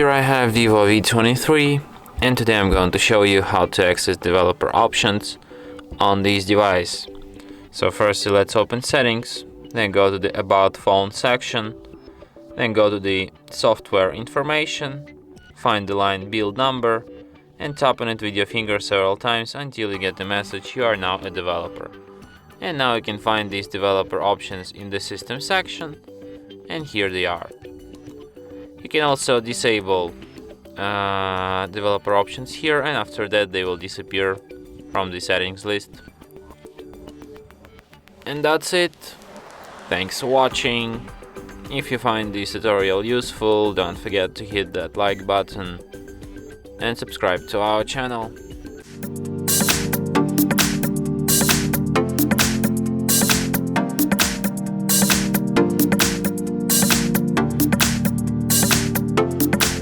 Here I have VIVO V23, and today I'm going to show you how to access developer options on this device. So firstly, let's open settings, then go to the about phone section, then go to the software information, find the line build number, and tap on it with your finger several times until you get the message you are now a developer. And now you can find these developer options in the system section, and here they are. You can also disable developer options here, and after that they will disappear from the settings list. And that's it. Thanks for watching. If you find this tutorial useful, don't forget to hit that like button and subscribe to our channel.